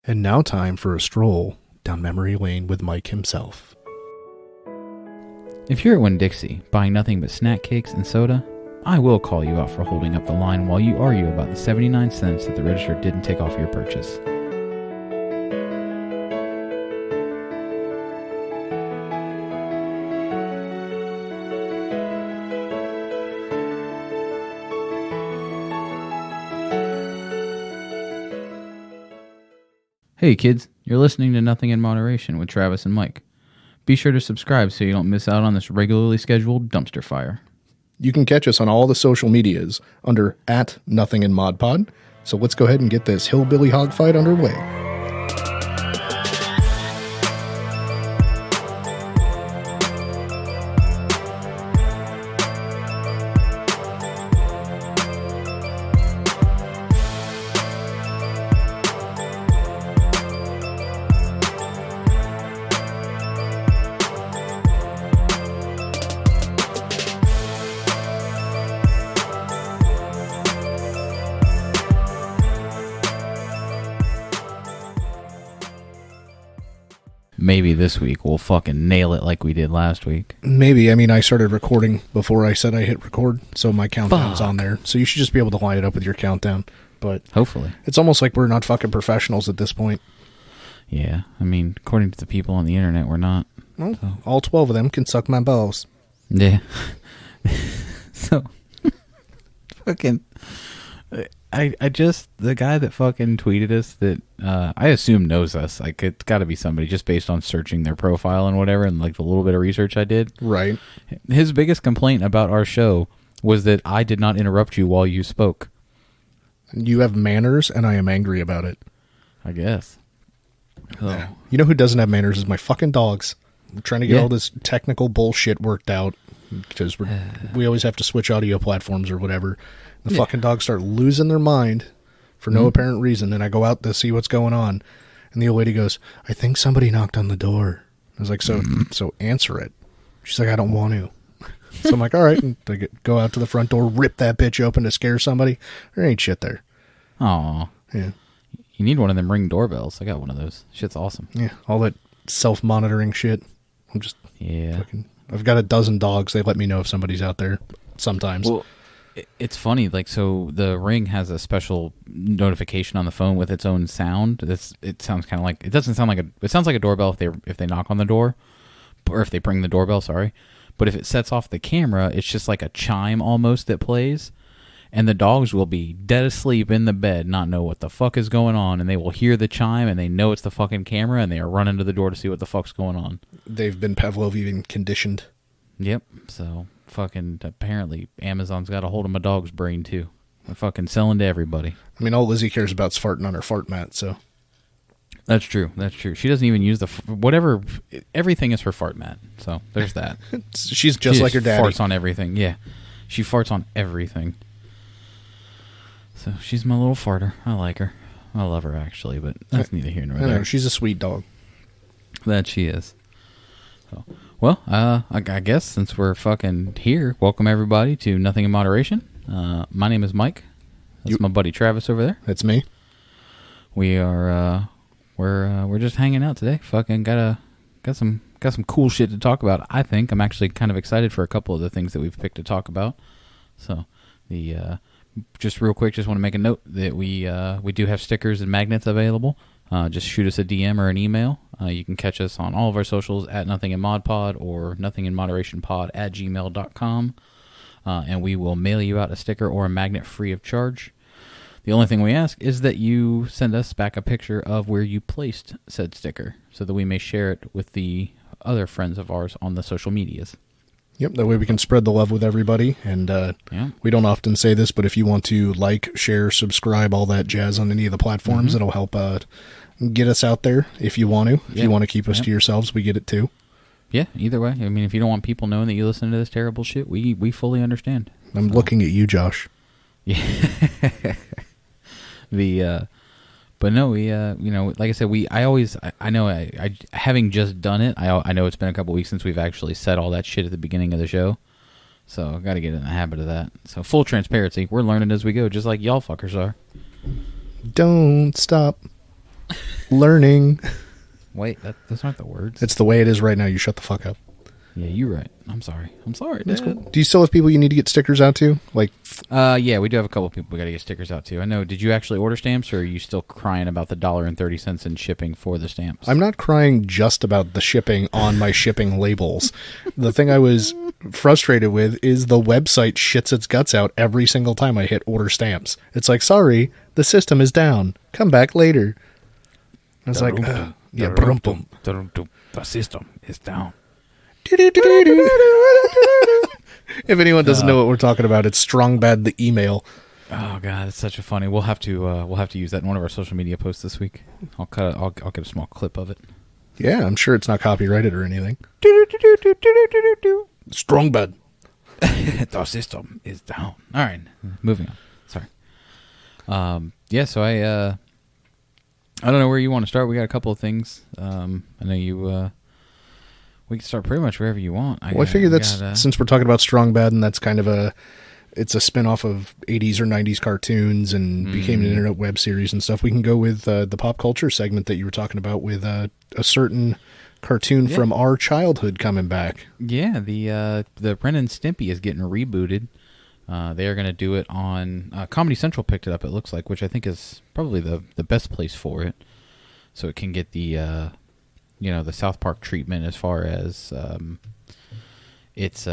And now time for a stroll down memory lane with Mike himself. If you're at Winn-Dixie buying nothing but snack cakes and soda, I will call you out for holding up the line while you argue about the 79 cents that the register didn't take off your purchase. Hey kids, you're listening to Nothing in Moderation with Travis and Mike. Be sure to subscribe so you don't miss out on this regularly scheduled dumpster fire. You can catch us on all the social medias under @NothingInModPod. So let's go ahead and get this hillbilly hog fight underway. Maybe this week we'll fucking nail it like we did last week. Maybe. I mean, I started recording before I said I hit record, so my countdown's on there. So you should just be able to line it up with your countdown. But hopefully. It's almost like we're not fucking professionals at this point. Yeah. I mean, according to the people on the internet, we're not. Well, so. All 12 of them can suck my balls. Yeah. So, fucking... I just, the guy that fucking tweeted us that I assume knows us. Like, it's got to be somebody just based on searching their profile and whatever, and like the little bit of research I did. Right. His biggest complaint about our show was that I did not interrupt you while you spoke. You have manners, and I am angry about it. I guess. Yeah. You know who doesn't have manners is my fucking dogs. I'm trying to get all this technical bullshit worked out because we always have to switch audio platforms or whatever. The fucking dogs start losing their mind for no apparent reason, and I go out to see what's going on, and the old lady goes, "I think somebody knocked on the door." I was like, so answer it. She's like, "I don't want to." So I'm like, all right, and I go out to the front door, rip that bitch open to scare somebody. There ain't shit there. Aw. Yeah. You need one of them Ring doorbells. I got one of those. Shit's awesome. Yeah, all that self-monitoring shit. I'm just I've got a dozen dogs. They let me know if somebody's out there sometimes. Well, it's funny, like, so the Ring has a special notification on the phone with its own sound. It sounds kind of like, it doesn't sound like it sounds like a doorbell if they knock on the door, or if they ring the doorbell, sorry. But if it sets off the camera, it's just like a chime almost that plays, and the dogs will be dead asleep in the bed, not know what the fuck is going on, and they will hear the chime, and they know it's the fucking camera, and they are running to the door to see what the fuck's going on. They've been Pavlovian conditioned. Yep, so... Fucking apparently Amazon's got a hold of my dog's brain too. They're fucking selling to everybody. I mean, all Lizzie cares about is farting on her fart mat, so. That's true. She doesn't even use whatever. Everything is her fart mat. So there's that. She's just like her daddy. Farts on everything. Yeah, she farts on everything. So she's my little farter. I like her. I love her actually, but that's neither here nor there. Know, she's a sweet dog. That she is. So. Well, I guess since we're fucking here, welcome everybody to Nothing in Moderation. My name is Mike. That's my buddy Travis over there. That's me. We are we're just hanging out today. Fucking got some cool shit to talk about. I think I'm actually kind of excited for a couple of the things that we've picked to talk about. So just real quick, just want to make a note that we do have stickers and magnets available. Just shoot us a DM or an email. You can catch us on all of our socials at nothinginmodpod or nothinginmoderationpod@gmail.com. And we will mail you out a sticker or a magnet free of charge. The only thing we ask is that you send us back a picture of where you placed said sticker so that we may share it with the other friends of ours on the social medias. Yep, that way we can spread the love with everybody. And we don't often say this, but if you want to like, share, subscribe, all that jazz on any of the platforms, it'll help get us out there if you want to. If you want to keep us to yourselves, we get it too. Yeah, either way. I mean, if you don't want people knowing that you listen to this terrible shit, we fully understand. I'm looking at you, Josh. Yeah. But no, we, like I said, I know having just done it, I know it's been a couple weeks since we've actually said all that shit at the beginning of the show. So I've got to get in the habit of that. So full transparency, we're learning as we go, just like y'all fuckers are. Don't stop. Learning. Wait, those aren't the words. It's the way it is right now. You shut the fuck up. Yeah, you're right. I'm sorry. That's cool. Do you still have people you need to get stickers out to? Yeah, we do have a couple of people we got to get stickers out to. I know. Did you actually order stamps, or are you still crying about the $1.30 in shipping for the stamps? I'm not crying just about the shipping on my shipping labels. The thing I was frustrated with is the website shits its guts out every single time I hit order stamps. It's like, sorry, the system is down. Come back later. I was like, yeah, brum. The system is down. If anyone doesn't know what we're talking about, it's Strong Bad the email. Oh god, it's such a funny. We'll have to use that in one of our social media posts this week. I'll get a small clip of it. Yeah, I'm sure it's not copyrighted or anything. Strong Bad. The system is down. All right, moving on. Sorry. Yeah, so I don't know where you want to start. We got a couple of things. I know you. We can start pretty much wherever you want. I figure since we're talking about Strong Bad, and that's kind of it's a spin-off of 80s or 90s cartoons and became an internet web series and stuff. We can go with the pop culture segment that you were talking about with a certain cartoon from our childhood coming back. Yeah, the Ren and Stimpy is getting rebooted. They are going to do it on Comedy Central picked it up, it looks like, which I think is probably the best place for it. So it can get the the South Park treatment as far as its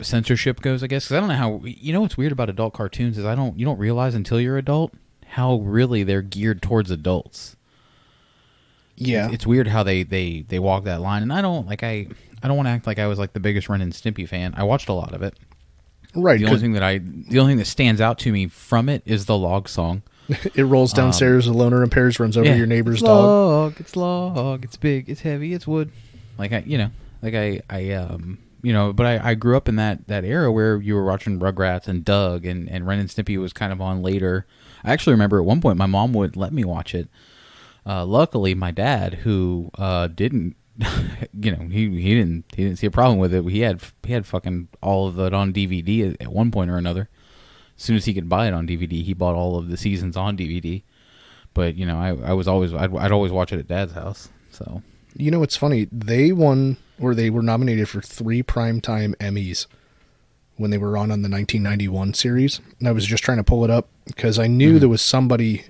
censorship goes, I guess. Because I don't know how. What's weird about adult cartoons is you don't realize until you're adult how really they're geared towards adults. Yeah, it's weird how they walk that line, and I don't want to act like I was like the biggest Ren and Stimpy fan. I watched a lot of it. Right. The only thing that stands out to me from it is the log song. It rolls downstairs, a loner in Paris runs over your neighbor's dog. It's log, it's big, it's heavy, it's wood. But I grew up in that era where you were watching Rugrats and Doug, and Ren and Stimpy was kind of on later. I actually remember at one point my mom would let me watch it. Luckily, my dad, who didn't, he didn't see a problem with it. He had fucking all of it on DVD at one point or another. As soon as he could buy it on DVD, he bought all of the seasons on DVD. But I'd always watch it at Dad's house. So it's funny. They won, or they were nominated for 3 Primetime Emmys when they were on the 1991 series. And I was just trying to pull it up because I knew there was somebody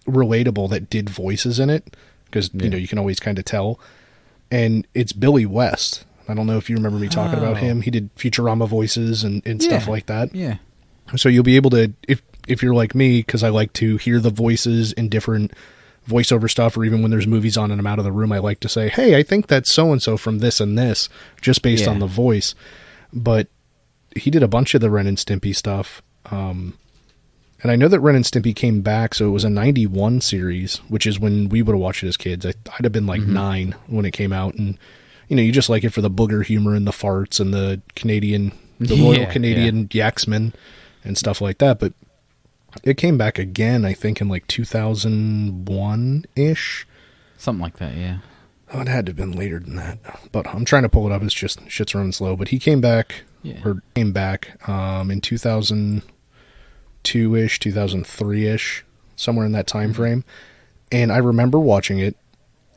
relatable that did voices in it, because you can always kind of tell. And it's Billy West. I don't know if you remember me talking about him. He did Futurama voices and stuff like that. Yeah. So you'll be able to, if you're like me, because I like to hear the voices in different voiceover stuff, or even when there's movies on and I'm out of the room, I like to say, hey, I think that's so-and-so from this and this, just based on the voice. But he did a bunch of the Ren and Stimpy stuff. And I know that Ren and Stimpy came back, so it was a 91 series, which is when we would have watched it as kids. I'd have been like 9 when it came out. And, you just like it for the booger humor and the farts and the Royal Canadian Yaxman and stuff like that. But it came back again, I think, in like 2001-ish. Something like that, yeah. Oh, it had to have been later than that. But I'm trying to pull it up. It's just shit's running slow. But he came back, in 2002-ish, 2003-ish, somewhere in that time frame. And I remember watching it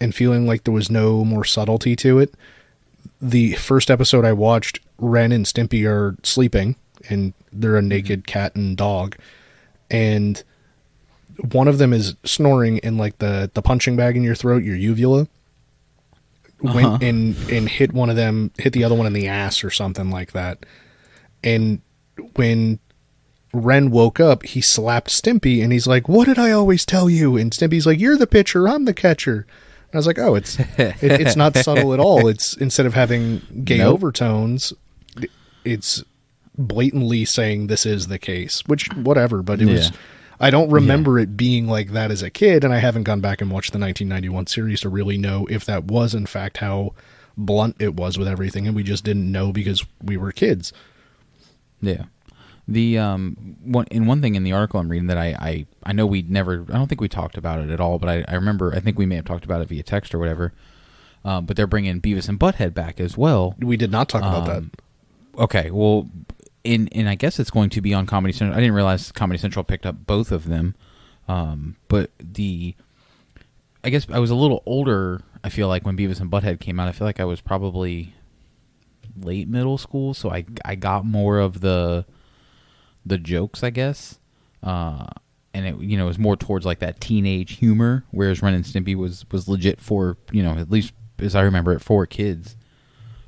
and feeling like there was no more subtlety to it. The first episode I watched, Ren and Stimpy are sleeping, and they're a naked cat and dog. And one of them is snoring in like the punching bag in your throat, your uvula. Went and hit the other one in the ass or something like that. And when Ren woke up, he slapped Stimpy and he's like, what did I always tell you? And Stimpy's like, you're the pitcher, I'm the catcher. And I was like, oh, it's not subtle at all. It's, instead of having gay overtones, it's blatantly saying this is the case, which whatever, but it was, I don't remember it being like that as a kid, and I haven't gone back and watched the 1991 series to really know if that was in fact how blunt it was with everything, and we just didn't know because we were kids. Yeah. The one thing in the article I'm reading that I know I don't think we talked about it at all, but I remember, I think we may have talked about it via text or whatever, but they're bringing Beavis and Butthead back as well. We did not talk about that. Okay, well, and I guess it's going to be on Comedy Central. I didn't realize Comedy Central picked up both of them. But I guess I was a little older, I feel like, when Beavis and Butthead came out. I feel like I was probably late middle school, so I got more of the jokes, I guess. And it, you know, was more towards like that teenage humor, whereas Ren and Stimpy was legit for, you know, at least as I remember it, for kids.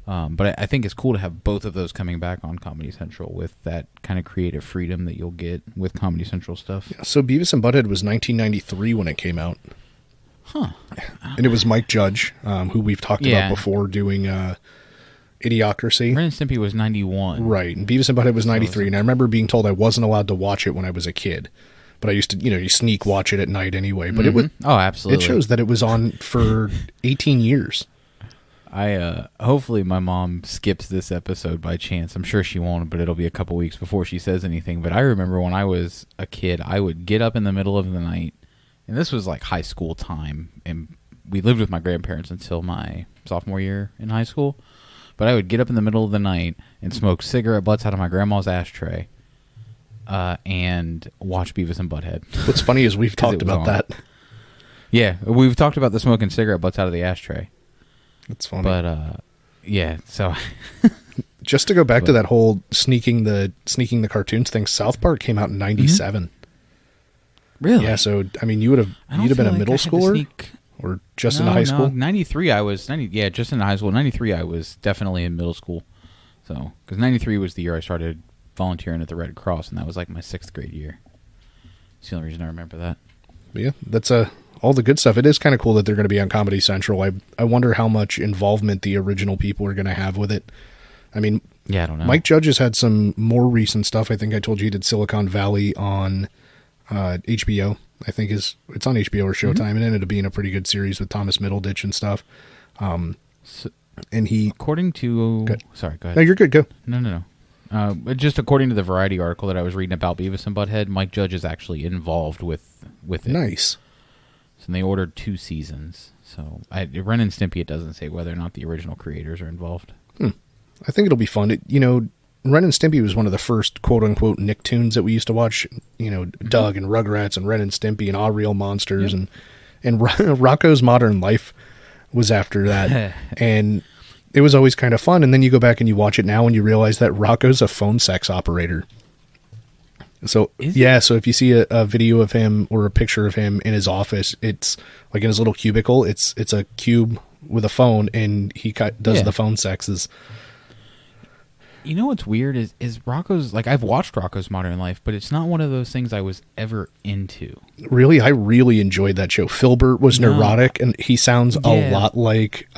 But I think it's cool to have both of those coming back on Comedy Central with that kind of creative freedom that you'll get with Comedy Central stuff. Yeah, so Beavis and Butthead was 1993 when it came out. Huh. And it was Mike Judge, who we've talked about before, doing Idiocracy. Ren and Stimpy was 91. Right, and Beavis and Butthead was 93. And I remember being told I wasn't allowed to watch it when I was a kid. But I used to, you sneak watch it at night anyway. But it was, absolutely. It shows that it was on for 18 years. Hopefully my mom skips this episode by chance. I'm sure she won't, but it'll be a couple weeks before she says anything. But I remember when I was a kid, I would get up in the middle of the night, and this was like high school time, and we lived with my grandparents until my sophomore year in high school. But I would get up in the middle of the night and smoke cigarette butts out of my grandma's ashtray. And watch Beavis and Butthead. What's funny is we've talked about that. Yeah, we've talked about the smoking cigarette butts out of the ashtray. That's funny. But yeah, so just to go back to that whole sneaking the cartoons thing, South Park came out in 97. Really? Yeah, so I mean, you'd have been a middle schooler or just in high school? 93 I was just in high school. 93 I was definitely in middle school. So, cuz 93 was the year I started volunteering at the Red Cross, and that was like my 6th grade year. It's the only reason I remember that. Yeah, that's all the good stuff. It is kind of cool that they're going to be on Comedy Central. I wonder how much involvement the original people are going to have with it. I mean, yeah, I don't know. Mike Judge has had some more recent stuff. I think I told you he did Silicon Valley on HBO. I think it's on HBO or Showtime, and it ended up being a pretty good series with Thomas Middleditch and stuff. And he, according to, sorry, go ahead. No, you're good. Go. No. Just according to the Variety article that I was reading about Beavis and Butthead, Mike Judge is actually involved with it. Nice. So they ordered 2 seasons. So Ren and Stimpy, it doesn't say whether or not the original creators are involved. I think it'll be fun. Ren and Stimpy was one of the first quote-unquote Nicktoons that we used to watch. Doug and Rugrats and Ren and Stimpy and All Real Monsters. Yep. And Rocko's Modern Life was after that. And it was always kind of fun, and then you go back and you watch it now and you realize that Rocco's a phone sex operator. So, so if you see a video of him or a picture of him in his office, it's like in his little cubicle, it's a cube with a phone, and he does the phone sexes. You know what's weird is Rocco's, like, I've watched Rocco's Modern Life, but it's not one of those things I was ever into. Really? I really enjoyed that show. Filbert was neurotic, and he sounds a lot like...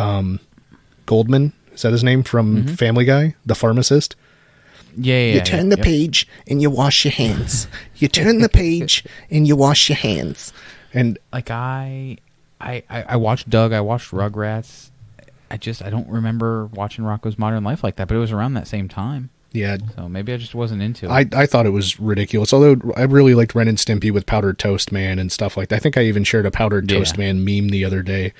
Goldman, is that his name, from Family Guy, the pharmacist? Yeah. You turn the page and you wash your hands. You turn the page and you wash your hands. And like I watched Doug, I watched Rugrats. I don't remember watching Rocco's Modern Life like that, but it was around that same time. Yeah. So maybe I just wasn't into it. I thought it was ridiculous, although I really liked Ren and Stimpy with Powdered Toast Man and stuff like that. I think I even shared a Powdered Toast Man meme the other day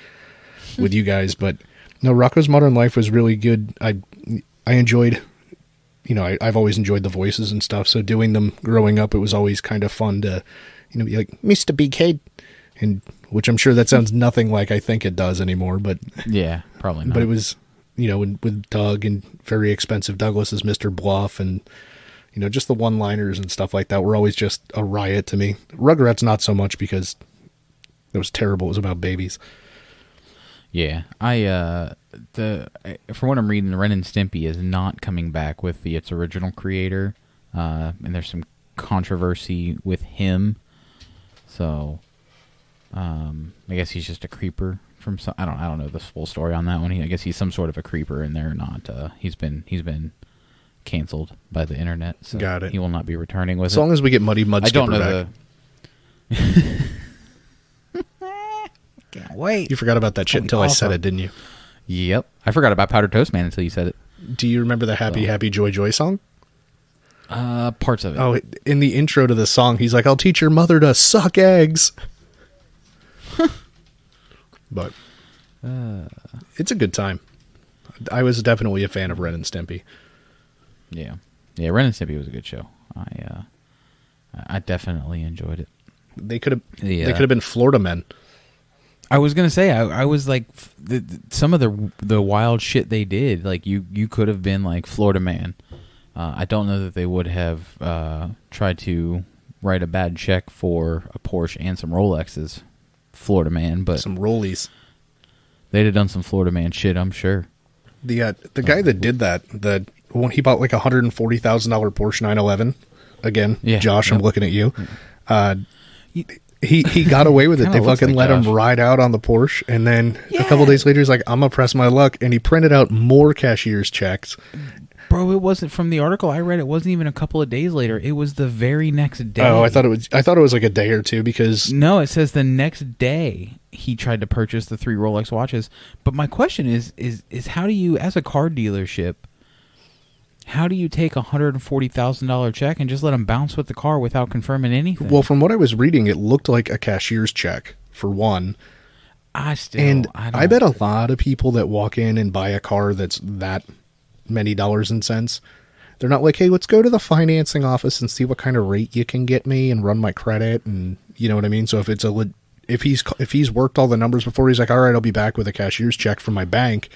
with you guys, but... No, Rocco's Modern Life was really good. I enjoyed, I've always enjoyed the voices and stuff. So doing them growing up, it was always kind of fun to, be like, Mr. Big Head, and which I'm sure that sounds nothing like I think it does anymore. But yeah, probably not. But it was, with Doug and Very Expensive Douglas as Mr. Bluff, and just the one-liners and stuff like that were always just a riot to me. Rugrats not so much because it was terrible. It was about babies. Yeah, from what I'm reading, Ren and Stimpy is not coming back with its original creator, and there's some controversy with him. So, I guess he's just a creeper from some. I don't know the full story on that one. I guess he's some sort of a creeper, and they're not. He's been canceled by the internet. So got it. He will not be returning with as long as we get Muddy Mud. I don't know back. Can't wait. You forgot about that shit until I said it, didn't you? Yep. I forgot about Powdered Toast Man until you said it. Do you remember the Happy Joy Joy song? Parts of it. Oh, in the intro to the song, he's like, I'll teach your mother to suck eggs. But it's a good time. I was definitely a fan of Ren and Stimpy. Yeah. Yeah, Ren and Stimpy was a good show. I definitely enjoyed it. They could have been Florida men. I was gonna say, I was like, some of the wild shit they did. Like you could have been like Florida man. I don't know that they would have tried to write a bad check for a Porsche and some Rolexes, Florida man, but some Rollies. They'd have done some Florida man shit, I'm sure. The guy that did that, when he bought like $140,000 Porsche 911. Again, yeah, Josh, I'm looking at you. He got away with it. They fucking let him ride out on the Porsche, and then a couple days later, he's like, "I'm gonna press my luck," and he printed out more cashier's checks. Bro, it wasn't from the article I read. It wasn't even a couple of days later. It was the very next day. Oh, I thought it was like a day or two because no, it says the next day he tried to purchase the 3 Rolex watches. But my question is how do you, as a car dealership, how do you take a $140,000 check and just let them bounce with the car without confirming anything? Well, from what I was reading, it looked like a cashier's check for one. I bet a lot of people that walk in and buy a car that's that many dollars and cents, they're not like, hey, let's go to the financing office and see what kind of rate you can get me and run my credit, and you know what I mean. So if he's worked all the numbers before, he's like, all right, I'll be back with a cashier's check from my bank,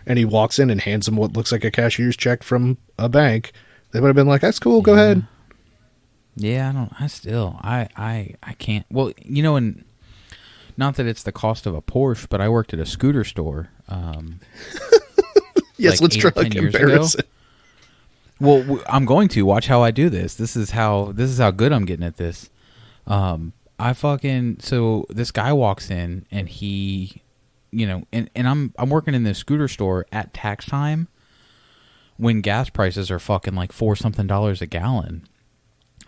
and he walks in and hands him what looks like a cashier's check from a bank, they would have been like, that's cool, go ahead. Yeah, I can't. Well, you know, and not that it's the cost of a Porsche, but I worked at a scooter store. Yes, like let's try a comparison. Well, I'm going to watch how I do this. This is how good I'm getting at this. So this guy walks in and he, you know, and I'm working in this scooter store at tax time when gas prices are fucking like $4-something a gallon.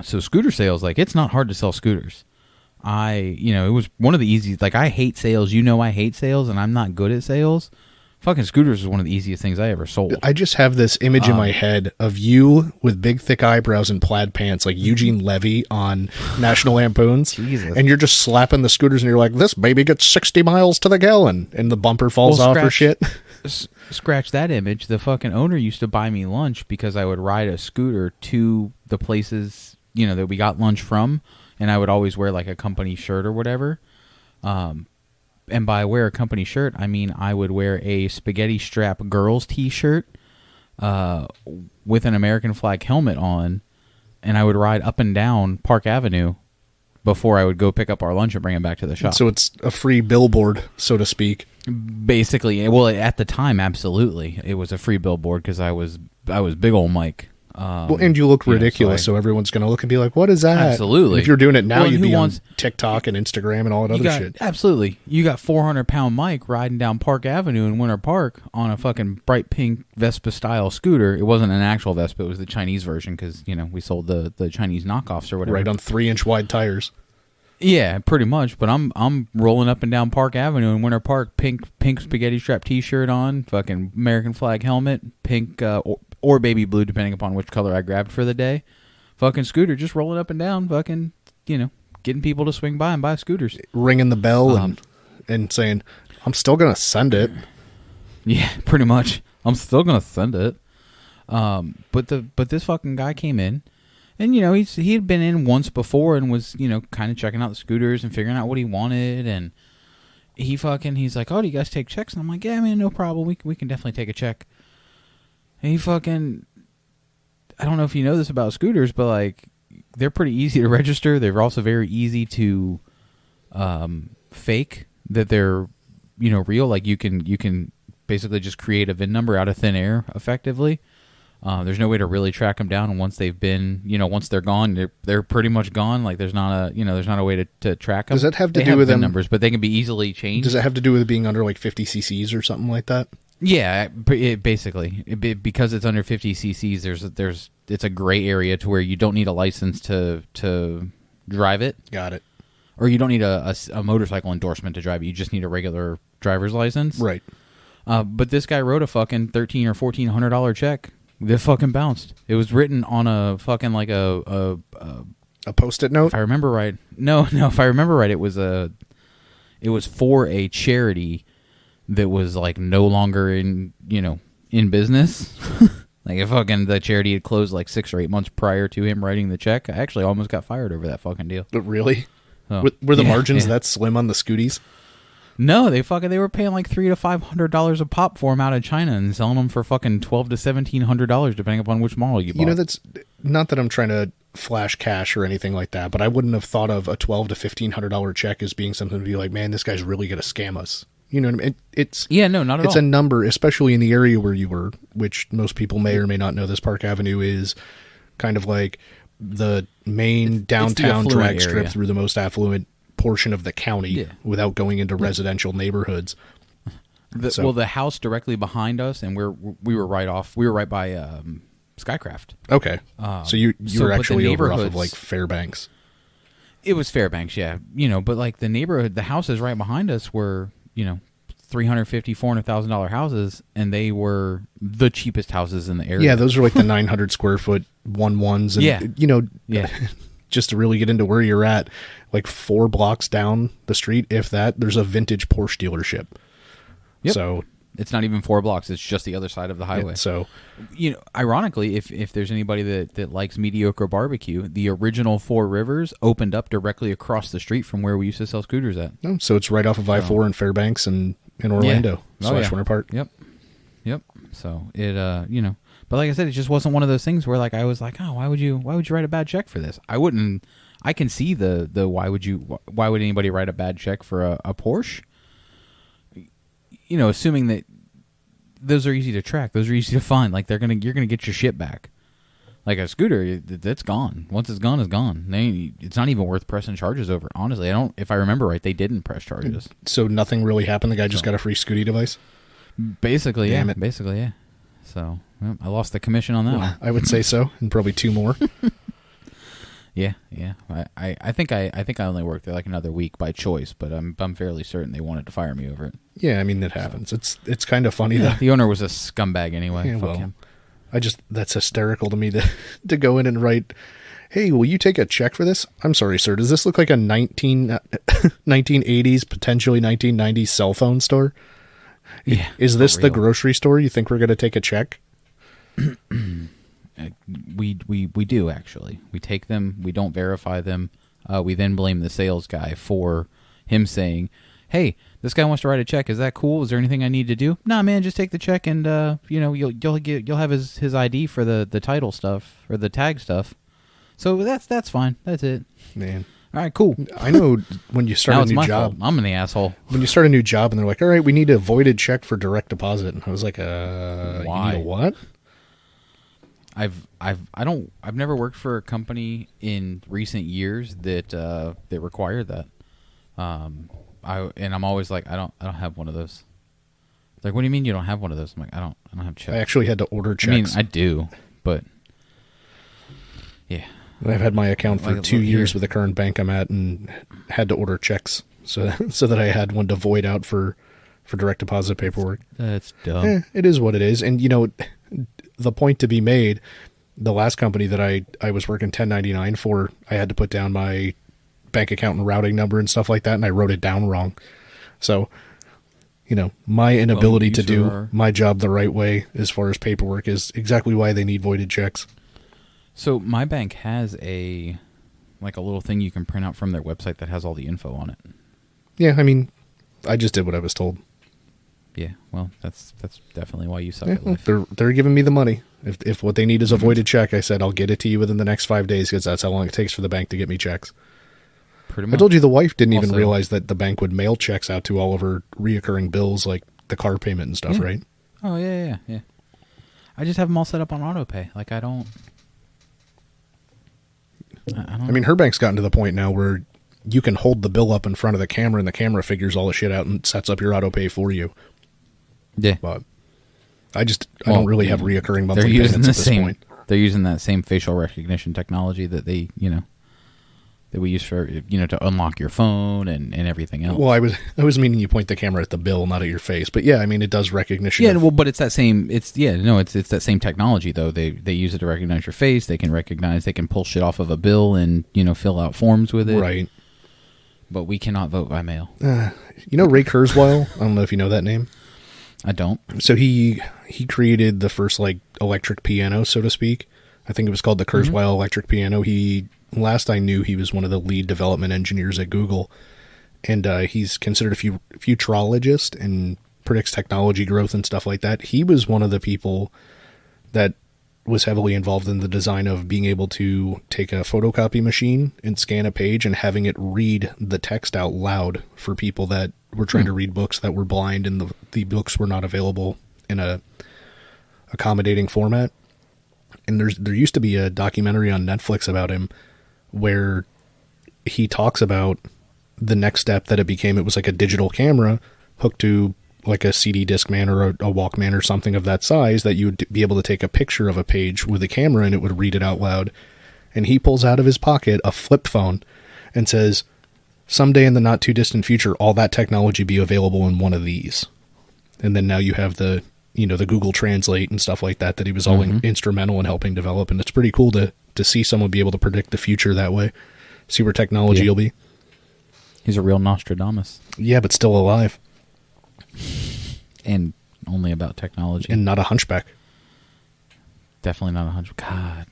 So scooter sales, like, it's not hard to sell scooters. It was one of the easiest. Like, I hate sales. You know, I hate sales, and I'm not good at sales. Fucking scooters is one of the easiest things I ever sold. I just have this image in my head of you with big, thick eyebrows and plaid pants like Eugene Levy on National Lampoons. Jesus. And you're just slapping the scooters and you're like, this baby gets 60 miles to the gallon. And the bumper falls off or shit. Scratch that image. The fucking owner used to buy me lunch because I would ride a scooter to the places, you know, that we got lunch from. And I would always wear like a company shirt or whatever. And by wear a company shirt, I mean I would wear a spaghetti strap girls t-shirt with an American flag helmet on, and I would ride up and down Park Avenue before I would go pick up our lunch and bring it back to the shop. So it's a free billboard, so to speak. Basically, well, at the time, absolutely, it was a free billboard because I was big old Mike. And you look ridiculous, so everyone's going to look and be like, what is that? Absolutely. And if you're doing it now, you'd be on TikTok and Instagram and all that other shit. Absolutely. You got 400-pound Mike riding down Park Avenue in Winter Park on a fucking bright pink Vespa-style scooter. It wasn't an actual Vespa. It was the Chinese version because, you know, we sold the Chinese knockoffs or whatever. Right, on 3-inch wide tires. Yeah, pretty much. But I'm rolling up and down Park Avenue in Winter Park, pink spaghetti strap t-shirt on, fucking American flag helmet, pink or baby blue, depending upon which color I grabbed for the day. Fucking scooter, just rolling up and down, fucking, you know, getting people to swing by and buy scooters. Ringing the bell and saying, I'm still going to send it. Yeah, pretty much. I'm still going to send it. But this fucking guy came in, and, you know, he had been in once before and was, you know, kind of checking out the scooters and figuring out what he wanted, and he's like, oh, do you guys take checks? And I'm like, yeah, man, no problem. We can definitely take a check. And I don't know if you know this about scooters, but like, they're pretty easy to register. They're also very easy to fake that they're, you know, real. Like you can basically just create a VIN number out of thin air effectively. There's no way to really track them down. And once they've been, you know, once they're gone, they're pretty much gone. Like there's not a way to track them. Does that have to do with VIN numbers, but they can be easily changed. Does it have to do with being under like 50 cc's or something like that? Yeah, because it's under 50 cc's. It's a gray area to where you don't need a license to drive it. Got it. Or you don't need a motorcycle endorsement to drive it. You just need a regular driver's license. Right. But this guy wrote a fucking $1,300 or $1,400 check. That fucking bounced. It was written on a fucking like a Post-it note. If I remember right, no. If I remember right, it was for a charity that was like no longer in business. Like if fucking the charity had closed like 6 or 8 months prior to him writing the check. I actually almost got fired over that fucking deal. But really? So, were the margins that slim on the scooties? No, they were paying like $300 to $500 a pop for them out of China and selling them for fucking $1,200 to $1,700 depending upon which model you bought. You know, that's not that I'm trying to flash cash or anything like that, but I wouldn't have thought of a $1,200 to $1,500 check as being something to be like, man, this guy's really going to scam us. You know what I mean? It's no, not at all. It's a number, especially in the area where you were, which most people may or may not know. This Park Avenue is kind of like the main downtown drag strip through the most affluent portion of the county without going into residential neighborhoods. The house directly behind us, and we were right by Skycraft. Okay, so you were actually over off of like Fairbanks. It was Fairbanks, yeah. You know, but like the neighborhood, the houses right behind us were, you know, $350,000, $400,000 houses, and they were the cheapest houses in the area. Yeah, those are like the 900 square foot 1-1s. And, you know, just to really get into where you're at, like 4 blocks down the street, if that, there's a vintage Porsche dealership. Yep. So it's not even 4 blocks. It's just the other side of the highway. So, you know, ironically, if there's anybody that likes mediocre barbecue, the original Four Rivers opened up directly across the street from where we used to sell scooters at. Oh, so it's right off of I-4 in Fairbanks and in Orlando / Winter Park. Yep. So it, you know, but like I said, it just wasn't one of those things where like I was like, oh, why would you write a bad check for this? I wouldn't. I can see the why would anybody write a bad check for a Porsche? You know, assuming that those are easy to track, those are easy to find. Like you're gonna get your shit back. Like a scooter, it's gone. Once it's gone, it's gone. It's not even worth pressing charges over. Honestly, if I remember right, they didn't press charges. So nothing really happened. The guy just got a free Scooty device. Basically, yeah. So I lost the commission on that one. I would say so, and probably 2 more. Yeah. I think I only worked there like another week by choice, but I'm fairly certain they wanted to fire me over it. Yeah, I mean, it happens. It's kind of funny though. The owner was a scumbag anyway. Yeah, Fuck him. That's hysterical to me to go in and write, hey, will you take a check for this? I'm sorry, sir. Does this look like a 1980s, potentially 1990s cell phone store? Yeah. Is this the grocery store? You think we're going to take a check? We do, actually. We take them. We don't verify them. We then blame the sales guy for him saying, hey, this guy wants to write a check. Is that cool? Is there anything I need to do? Nah, man, just take the check and you know, you'll have his ID for the title stuff or the tag stuff. So that's fine. That's it. Man. All right, cool. I know when you start a new job. I'm an asshole. When you start a new job and they're like, all right, we need a voided check for direct deposit. And I was like, why? You need a what? I've never worked for a company in recent years that required that. I'm always like, I don't have one of those. Like, what do you mean you don't have one of those? I'm like, I don't have checks. I actually had to order checks. I mean, I do, but yeah. I've had my account for 2 years with the current bank I'm at, and had to order checks so that I had one to void out for direct deposit paperwork. That's dumb. It is what it is, and you know, the point to be made. The last company that I was working 1099 for, I had to put down my bank account and routing number and stuff like that, and I wrote it down wrong. So, you know, my inability to do my job the right way as far as paperwork is exactly why they need voided checks. So my bank has a little thing you can print out from their website that has all the info on it. Yeah, I mean, I just did what I was told. Yeah, well, that's definitely why you suck at life. They're giving me the money. If what they need is a voided check, I said I'll get it to you within the next 5 days because that's how long it takes for the bank to get me checks. Pretty much. I told you the wife didn't even realize that the bank would mail checks out to all of her reoccurring bills, like the car payment and stuff, right? Oh, yeah. I just have them all set up on auto pay. Like, I mean, her bank's gotten to the point now where you can hold the bill up in front of the camera and the camera figures all the shit out and sets up your auto pay for you. Yeah. But I don't really have reoccurring monthly payments at this point. They're using that same facial recognition technology that that we use for, to unlock your phone and everything else. Well, I was meaning you point the camera at the bill, not at your face. But yeah, I mean, it does recognition. Yeah, but it's that same. It's that same technology though. They use it to recognize your face. They can pull shit off of a bill and fill out forms with it. Right. But we cannot vote by mail. Ray Kurzweil? I don't know if you know that name. I don't. So he created the first electric piano, so to speak. I think it was called the Kurzweil electric piano. He last I knew, he was one of the lead development engineers at Google, and he's considered a futurologist and predicts technology growth and stuff like that. He was one of the people that was heavily involved in the design of being able to take a photocopy machine and scan a page and having it read the text out loud for people that were trying to read books that were blind and the books were not available in a accommodating format. And there used to be a documentary on Netflix about him where he talks about the next step that it became. It was like a digital camera hooked to like a CD Discman or a Walkman or something of that size that you would be able to take a picture of a page with a camera and it would read it out loud. And he pulls out of his pocket a flip phone and says, someday in the not too distant future, all that technology be available in one of these. And then now you have the Google Translate and stuff like that he was all instrumental in helping develop. And it's pretty cool to see someone be able to predict the future that way. See where technology will be. He's a real Nostradamus. Yeah, but still alive. And only about technology. And not a hunchback. Definitely not a hunchback. God.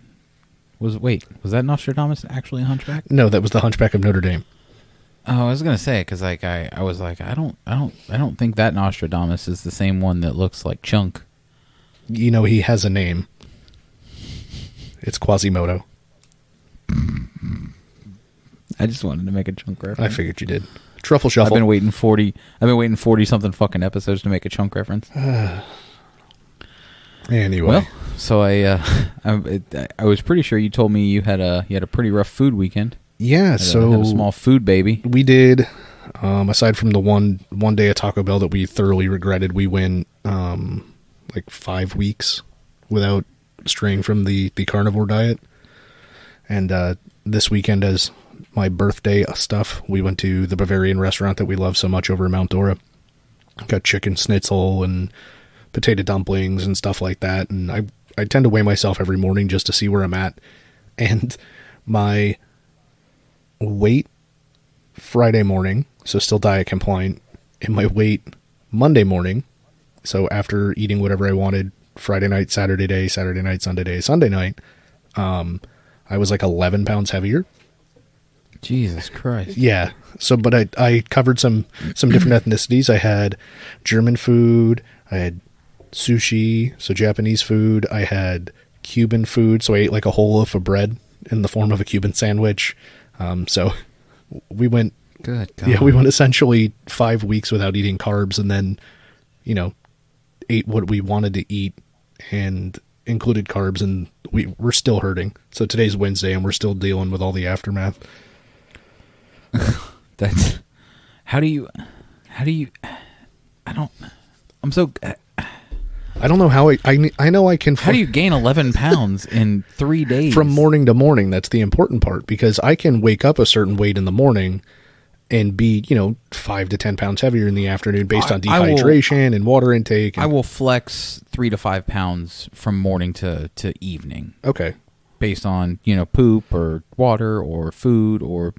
Was that Nostradamus actually a hunchback? No, that was the Hunchback of Notre Dame. Oh, I was gonna say, because like I was like, I don't think that Nostradamus is the same one that looks like Chunk. He has a name. It's Quasimodo. I just wanted to make a Chunk reference. I figured you did. Truffle Shuffle. I've been waiting 40 something fucking episodes to make a Chunk reference. Anyway. Well, so I was pretty sure you told me you had a pretty rough food weekend. Yeah, had a small food baby. We did. Aside from the one day at Taco Bell that we thoroughly regretted, we went like 5 weeks without straying from the carnivore diet. And this weekend, as my birthday stuff, we went to the Bavarian restaurant that we love so much over in Mount Dora. Got chicken schnitzel and potato dumplings and stuff like that. And I tend to weigh myself every morning just to see where I'm at. And my weight Friday morning, so still diet compliant, and my weight Monday morning, so after eating whatever I wanted Friday night, Saturday night, Sunday day, Sunday night, I was like 11 pounds heavier. Jesus Christ. Yeah. So, but I covered some different ethnicities. I had German food. I had sushi, so Japanese food. I had Cuban food, so I ate like a whole loaf of bread in the form of a Cuban sandwich. So we went, good God. Yeah, we went essentially 5 weeks without eating carbs, and then, ate what we wanted to eat and included carbs, and we're still hurting. So today's Wednesday and we're still dealing with all the aftermath. That's how do you I don't know how I know I can. How do you gain 11 pounds in 3 days? From morning to morning, that's the important part, because I can wake up a certain weight in the morning and be, 5 to 10 pounds heavier in the afternoon based on dehydration and water intake. I will flex 3 to 5 pounds from morning to evening. Okay. Based on, poop or water or food or,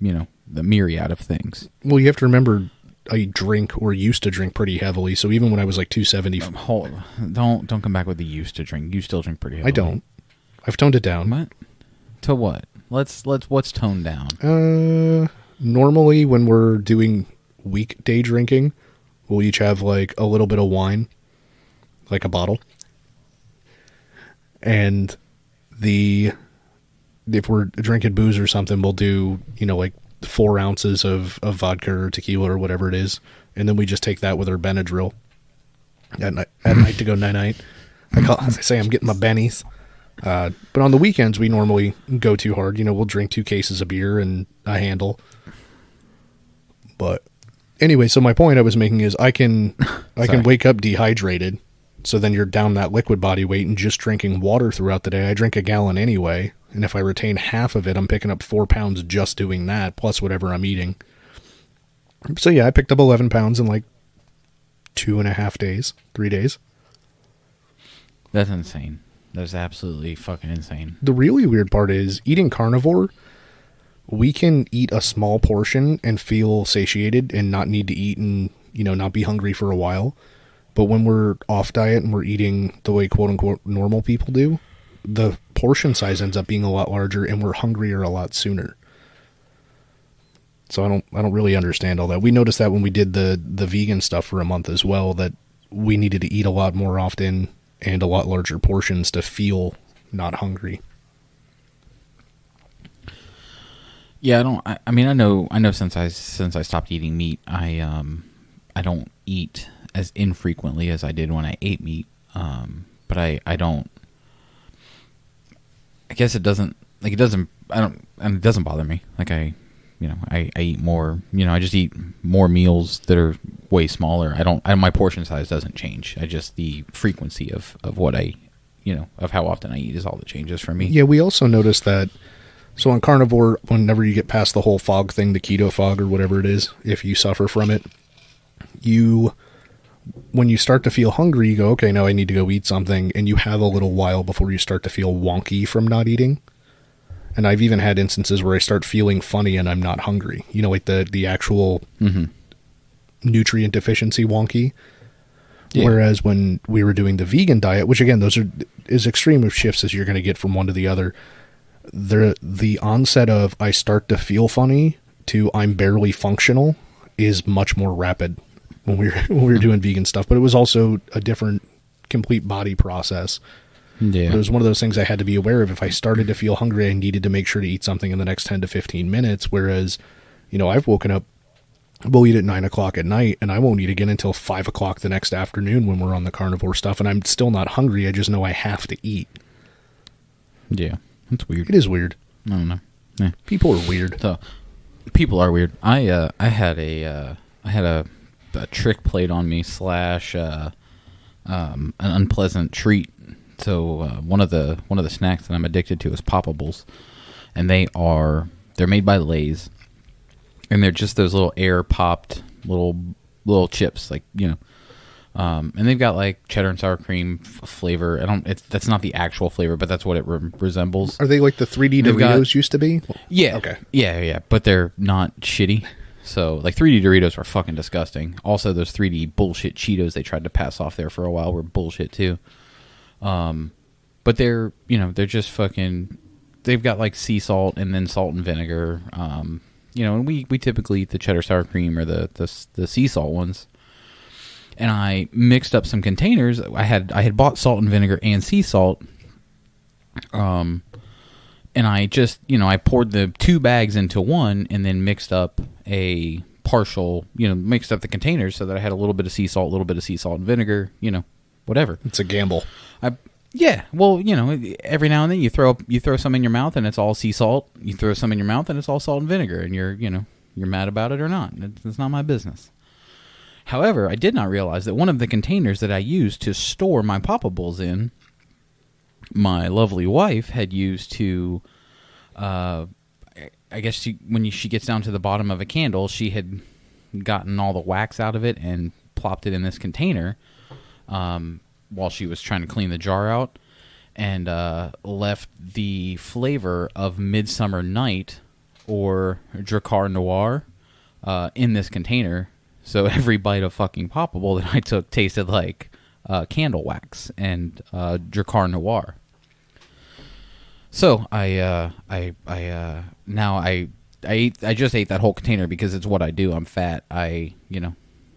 the myriad of things. Well, you have to remember, I drink or used to drink pretty heavily, so even when I was like 270... Don't come back with the used to drink. You still drink pretty heavily. I don't. I've toned it down. What? To what? What's toned down? Normally when we're doing weekday drinking, we'll each have like a little bit of wine, like a bottle. And if we're drinking booze or something, we'll do, like 4 ounces of vodka or tequila or whatever it is, and then we just take that with our Benadryl at night to go night-night. I say I'm getting my bennies. But on the weekends, we normally go too hard. We'll drink 2 cases of beer and a handle. But anyway, so my point I was making is I can wake up dehydrated, so then you're down that liquid body weight and just drinking water throughout the day. I drink a gallon anyway. And if I retain half of it, I'm picking up 4 pounds just doing that, plus whatever I'm eating. So yeah, I picked up 11 pounds in like 2.5 days, 3 days. That's insane. That's absolutely fucking insane. The really weird part is, eating carnivore, we can eat a small portion and feel satiated and not need to eat and, not be hungry for a while. But when we're off diet and we're eating the way quote unquote normal people do, the portion size ends up being a lot larger, and we're hungrier a lot sooner. So I don't really understand all that. We noticed that when we did the vegan stuff for a month as well, that we needed to eat a lot more often and a lot larger portions to feel not hungry. Yeah, I mean, I know since I stopped eating meat, I don't eat as infrequently as I did when I ate meat. But I don't. I guess it doesn't bother me. Like I eat more. I just eat more meals that are way smaller. My portion size doesn't change. The frequency of what of how often I eat is all that changes for me. Yeah, we also noticed that. So on carnivore, whenever you get past the whole fog thing, the keto fog or whatever it is, if you suffer from it, when you start to feel hungry, you go, okay, now I need to go eat something, and you have a little while before you start to feel wonky from not eating. And I've even had instances where I start feeling funny and I'm not hungry. Like the actual nutrient deficiency wonky. Yeah. Whereas when we were doing the vegan diet, which again, those are as extreme of shifts as you're going to get from one to the other, the onset of I start to feel funny to I'm barely functional is much more rapid when we were doing vegan stuff. But it was also a different complete body process. Yeah. But it was one of those things I had to be aware of. If I started to feel hungry, I needed to make sure to eat something in the next 10 to 15 minutes. Whereas, I've woken up, we'll eat at 9 o'clock at night, and I won't eat again until 5 o'clock the next afternoon when we're on the carnivore stuff. And I'm still not hungry. I just know I have to eat. Yeah. It's weird. It is weird. I don't know. Yeah. People are weird. So, people are weird. I had a trick played on me / an unpleasant treat. So one of the snacks that I'm addicted to is Poppables, and they're made by Lay's, and they're just those little air popped little chips, and they've got like cheddar and sour cream flavor. That's not the actual flavor, but that's what it resembles. Are they like the 3D Doritos used to be? Yeah. Okay. Yeah. But they're not shitty. So like 3D Doritos are fucking disgusting. Also, those 3D bullshit Cheetos they tried to pass off there for a while were bullshit too. But they're just fucking. They've got like sea salt and then salt and vinegar. And we typically eat the cheddar sour cream or the sea salt ones. And I mixed up some containers. I had bought salt and vinegar and sea salt. And I just, I poured the 2 bags into one and then mixed up a partial, mixed up the containers so that I had a little bit of sea salt, and vinegar, whatever. It's a gamble. Yeah. Well, every now and then you throw some in your mouth and it's all sea salt. You throw some in your mouth and it's all salt and vinegar, and you're mad about it or not. It's not my business. However, I did not realize that one of the containers that I used to store my Poppables in, my lovely wife had used to, I guess when she gets down to the bottom of a candle, she had gotten all the wax out of it and plopped it in this container while she was trying to clean the jar out, and left the flavor of Midsummer Night or Drakkar Noir in this container. So every bite of fucking Poppable that I took tasted like candle wax and Drakkar Noir. So I just ate that whole container because it's what I do. I'm fat.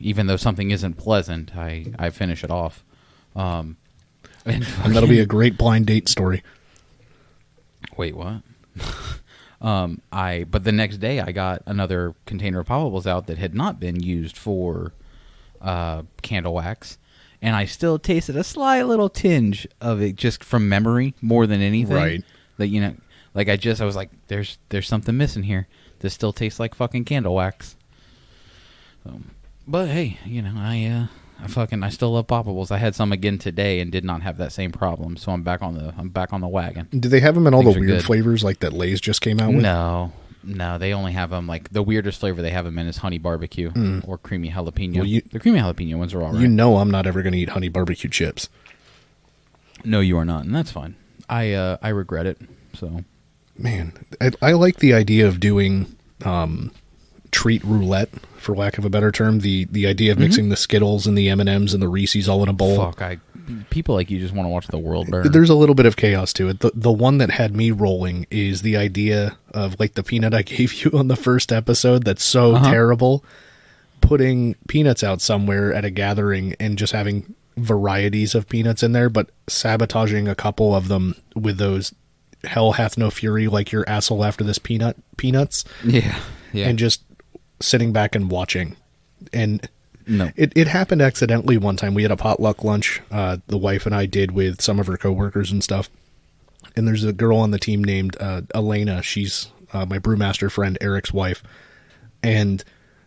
Even though something isn't pleasant, I finish it off. And that'll be a great blind date story. Wait, what? But the next day I got another container of Poppables out that had not been used for candle wax, and I still tasted a slight little tinge of it just from memory more than anything. Right. That I was like, there's something missing here. This still tastes like fucking candle wax. But hey, I still love Poppables. I had some again today and did not have that same problem, so I'm back on the wagon. Do they have them in all the weird flavors like that Lay's just came out with? No, they only have them like the weirdest flavor they have them in is honey barbecue or creamy jalapeno. Well, the creamy jalapeno ones are all right. I'm not ever going to eat honey barbecue chips. No, you are not, and that's fine. I regret it. So, man, I like the idea of doing treat roulette, for lack of a better term. The idea of mixing the Skittles and the M&Ms and the Reese's all in a bowl. Fuck, people like you just want to watch the world burn. There's a little bit of chaos to it. The one that had me rolling is the idea of like the peanut I gave you on the first episode that's so terrible. Putting peanuts out somewhere at a gathering and just having varieties of peanuts in there, but sabotaging a couple of them with those hell hath no fury, like your asshole after this peanuts. Yeah. And just sitting back and watching. And no, it happened accidentally one time. We had a potluck lunch, the wife and I did with some of her coworkers and stuff. And there's a girl on the team named Elena. She's my brewmaster friend Eric's wife. And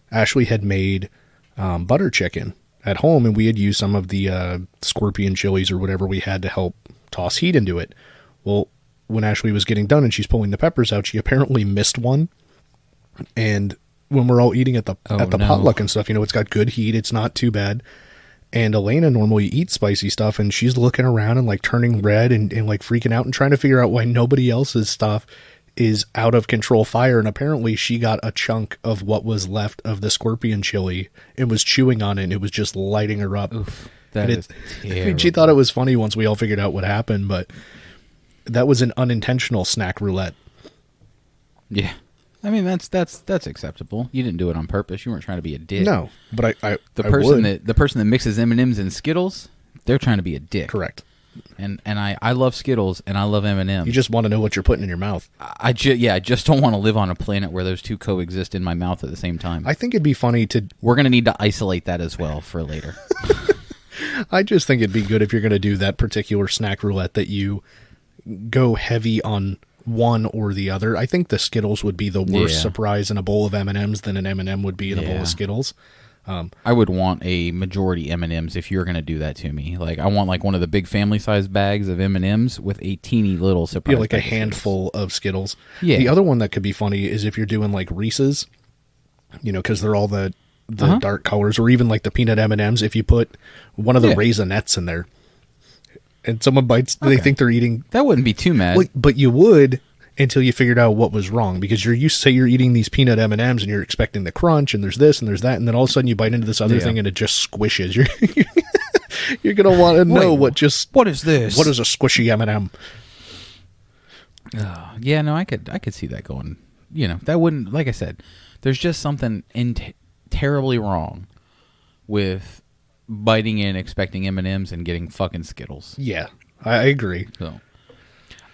Ashley had made butter chicken at home, and we had used some of the scorpion chilies or whatever we had to help toss heat into it. Well, when Ashley was getting done and she's pulling the peppers out, she apparently missed one. And when we're all eating at the potluck and stuff, it's got good heat. It's not too bad. And Elena normally eats spicy stuff, and she's looking around and like turning red and like freaking out and trying to figure out why nobody else's stuff is out of control fire. And apparently she got a chunk of what was left of the scorpion chili and was chewing on it, and it was just lighting her up. Oof, that is terrible. I mean, she thought it was funny once we all figured out what happened, but that was an unintentional snack roulette. Yeah. I mean, that's acceptable. You didn't do it on purpose. You weren't trying to be a dick. No, but the person that mixes M&Ms and Skittles, they're trying to be a dick. Correct. And I love Skittles and I love M&Ms. You just want to know what you're putting in your mouth. I just don't want to live on a planet where those two coexist in my mouth at the same time. I think it'd be funny to... We're going to need to isolate that as well for later. I just think it'd be good if you're going to do that particular snack roulette that you go heavy on one or the other. I think the Skittles would be the worst surprise in a bowl of M&Ms than an M&M would be in a bowl of Skittles. I would want a majority M&Ms if you're going to do that to me. Like, I want like one of the big family size bags of M&Ms with a teeny little surprise. Yeah, like a handful of Skittles. Yeah. The other one that could be funny is if you're doing like Reese's, because they're all the dark colors, or even like the peanut M&Ms. If you put one of the Raisinets in there, and someone bites, they think they're eating. That wouldn't be too mad. But you would until you figured out what was wrong, because you're used to say you're eating these peanut M&Ms and you're expecting the crunch and there's this and there's that, and then all of a sudden you bite into this other thing and it just squishes. You're gonna want to know what is this? What is a squishy M&M? Yeah, no, I could see that going. That wouldn't, like I said, there's just something terribly wrong with biting in, expecting M&Ms and getting fucking Skittles. Yeah, I agree. So,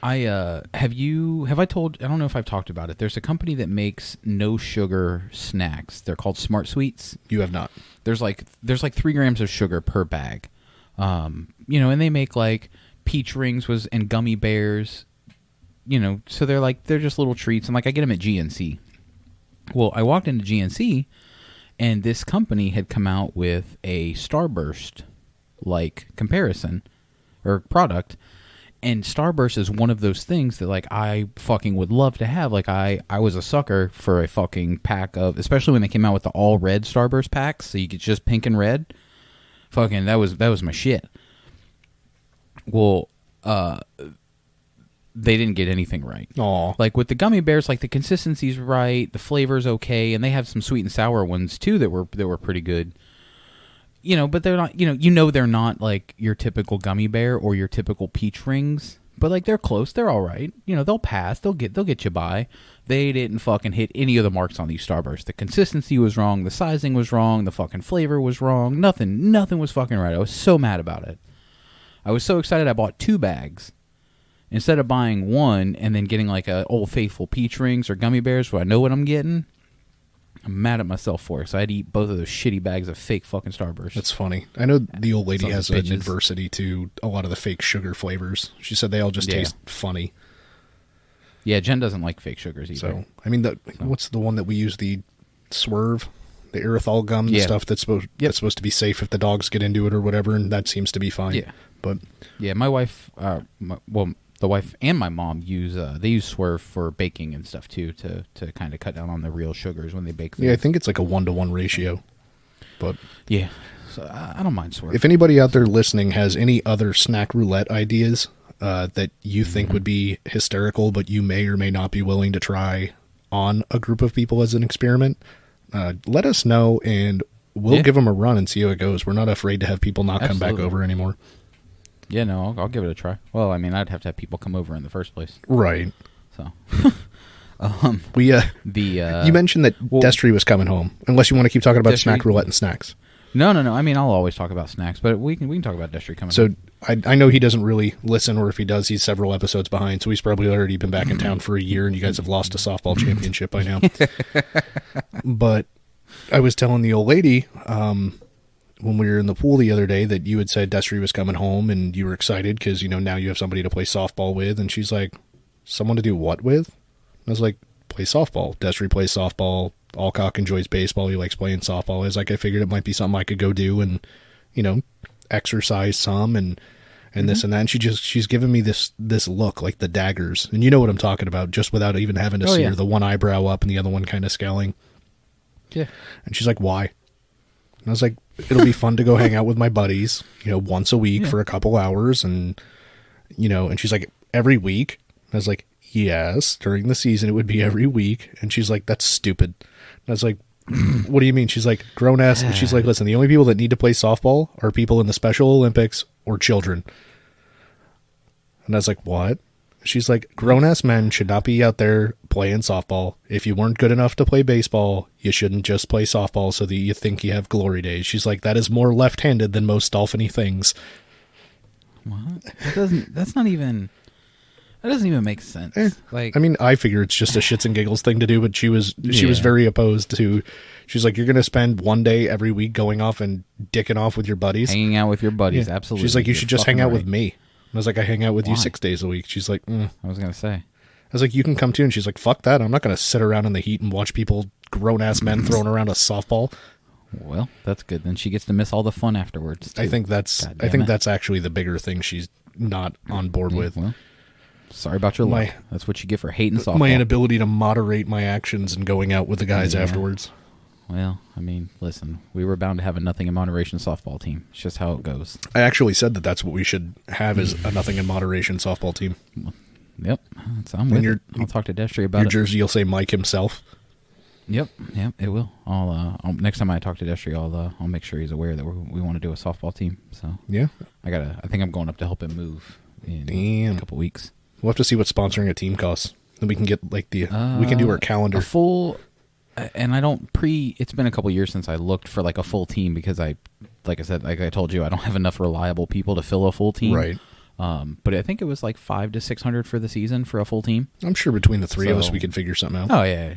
have I don't know if I've talked about it. There's a company that makes no sugar snacks. They're called Smart Sweets. You have not. There's like 3 grams of sugar per bag. And they make like peach rings and gummy bears, so they're just little treats. And like I get them at GNC. Well, I walked into GNC and this company had come out with a Starburst like comparison or product. And Starburst is one of those things that, like, I fucking would love to have. Like, I was a sucker for a fucking pack of, especially when they came out with the all red Starburst packs, so you could just pink and red. Fucking, that was my shit. Well, they didn't get anything right. Aw. Like, with the gummy bears, like, the consistency's right, the flavor's okay, and they have some sweet and sour ones, too, that were pretty good. But they're not, they're not like your typical gummy bear or your typical peach rings, but like they're close. They're all right. They'll pass. They'll get you by. They didn't fucking hit any of the marks on these Starbursts. The consistency was wrong. The sizing was wrong. The fucking flavor was wrong. Nothing was fucking right. I was so mad about it. I was so excited I bought 2 bags instead of buying one and then getting like a Old Faithful peach rings or gummy bears where I know what I'm getting. I'm mad at myself for it, so I had to eat both of those shitty bags of fake fucking Starburst. That's funny. I know the old lady has an adversity to a lot of the fake sugar flavors. She said they all just taste funny. Yeah, Jen doesn't like fake sugars either. So, I mean, what's the one that we use, the Swerve, the erythol gum, the stuff that's supposed to be safe if the dogs get into it or whatever, and that seems to be fine. Yeah. But yeah, my wife, the wife and my mom use Swerve for baking and stuff too, to kind of cut down on the real sugars when they bake things. Yeah, I think it's like a 1-to-1 ratio. But yeah, so I don't mind Swerve. If anybody out there listening has any other snack roulette ideas that you think would be hysterical, but you may or may not be willing to try on a group of people as an experiment, let us know and we'll give them a run and see how it goes. We're not afraid to have people not come back over anymore. Yeah, no, I'll give it a try. Well, I mean, I'd have to have people come over in the first place. Right. So, you mentioned that Destry was coming home. Unless you want to keep talking about snack roulette and snacks. No. I mean, I'll always talk about snacks, but we can talk about Destry coming home. So I know he doesn't really listen, or if he does, he's several episodes behind. So he's probably already been back in town for a year, and you guys have lost a softball championship by now. But I was telling the old lady when we were in the pool the other day that you had said Destry was coming home, and you were excited because now you have somebody to play softball with. And she's like, "Someone to do what with?" And I was like, "Play softball." Destry plays softball. Alcock enjoys baseball. He likes playing softball. I was like, I figured it might be something I could go do and, exercise some and this and that. And she's giving me this look, like the daggers. And you know what I'm talking about, just without even having to see her. The one eyebrow up and the other one kind of scowling. Yeah. And she's like, "Why?" And I was like, "It'll be fun to go hang out with my buddies, once a week for a couple hours." And, and she's like, "Every week?" And I was like, "Yes, during the season it would be every week." And she's like, "That's stupid." And I was like, "What do you mean?" She's like, "Grown ass." She's like, "Listen, the only people that need to play softball are people in the Special Olympics or children." And I was like, "What?" She's like, "Grown ass men should not be out there playing softball. If you weren't good enough to play baseball, you shouldn't just play softball so that you think you have glory days." She's like, "That is more left-handed than most dolphiny things." What? That doesn't even make sense. I mean, I figure it's just a shits and giggles thing to do, but she was very opposed to. She's like, "You're going to spend one day every week going off and dicking off with your buddies, hanging out with your buddies." Yeah. Absolutely. She's like, "You should just hang out with me." And I was like, "I hang out with you 6 days a week." She's like, I was going to say. I was like, "You can come too." And she's like, "Fuck that. I'm not going to sit around in the heat and watch people, grown ass men, throwing around a softball." Well, that's good. Then she gets to miss all the fun afterwards, too. I think that's actually the bigger thing she's not on board with. Well, sorry about your luck. That's what you get for hating softball. My inability to moderate my actions and going out with the guys afterwards. Well, I mean, listen, we were bound to have a nothing in moderation softball team. It's just how it goes. I actually said that's what we should have, is a nothing in moderation softball team. Yep. I'm with it. I'll talk to Destry about it. Your jersey, you'll say Mike himself. Yep, it will. I'll next time I talk to Destry, I'll make sure he's aware that we want to do a softball team. So yeah, I think I'm going up to help him move in a couple weeks. We'll have to see what sponsoring a team costs. Then we can get we can do our calendar. A full, and I don't it's been a couple years since I looked for like a full team because like I told you, I don't have enough reliable people to fill a full team. Right. But I think it was like $500 to $600 for the season for a full team. I'm sure between the three of us we could figure something out. Oh yeah.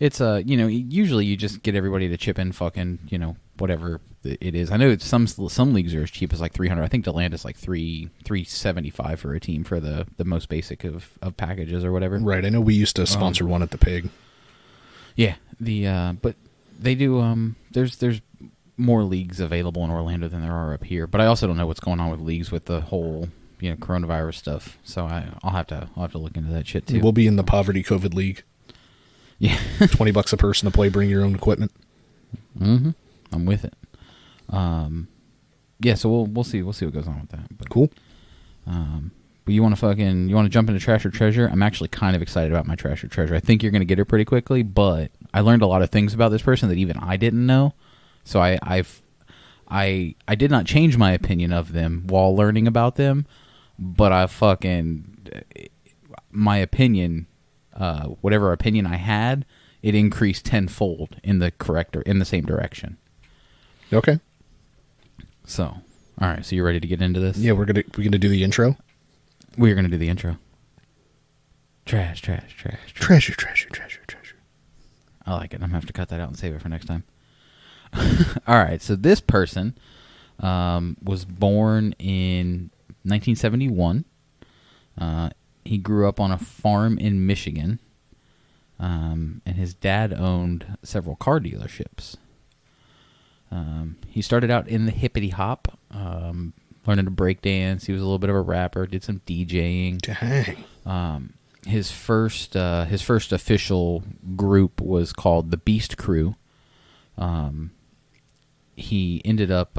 It's usually you just get everybody to chip in fucking, whatever it is. I know some leagues are as cheap as like $300. I think Delantis like $375 for a team for the most basic of packages or whatever. Right. I know we used to sponsor one at the Pig. Yeah. But they do there's more leagues available in Orlando than there are up here. But I also don't know what's going on with leagues with the whole coronavirus stuff. So I'll have to look into that shit too. We'll be in the Poverty COVID League. Yeah. $20 a person to play, bring your own equipment. Mm-hmm. I'm with it. Yeah, so we'll see what goes on with that. But, cool. But you want to jump into Trash or Treasure? I'm actually kind of excited about my Trash or Treasure. I think you're going to get her pretty quickly, but I learned a lot of things about this person that even I didn't know. So I did not change my opinion of them while learning about them, but my opinion, whatever opinion I had, it increased tenfold in the same direction. Okay. So, all right. So you ready to get into this? Yeah, we're gonna do the intro. We're gonna do the intro. Trash. Treasure. I like it. I'm gonna have to cut that out and save it for next time. All right. So this person was born in 1971. He grew up on a farm in Michigan, and his dad owned several car dealerships. He started out in the hippity hop, learning to break dance. He was a little bit of a rapper, did some DJing. Dang. His first official group was called the Beast Crew. He ended up,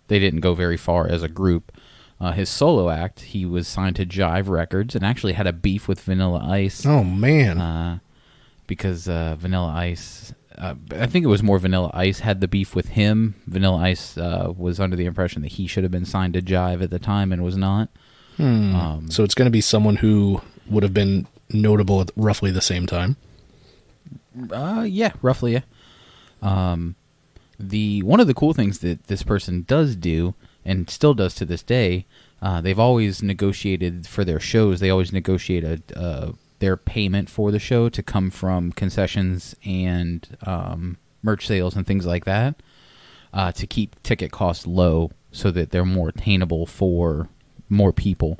they didn't go very far as a group. His solo act, he was signed to Jive Records and actually had a beef with Vanilla Ice. Oh, man. Because Vanilla Ice I think it was more Vanilla Ice had the beef with him. Vanilla Ice was under the impression that he should have been signed to Jive at the time and was not. So it's going to be someone who would have been notable at roughly the same time. Yeah, roughly, yeah. One of the cool things that this person does do, and still does to this day, they've always negotiated for their shows. They always negotiate their payment for the show to come from concessions and merch sales and things like that, to keep ticket costs low so that they're more attainable for more people.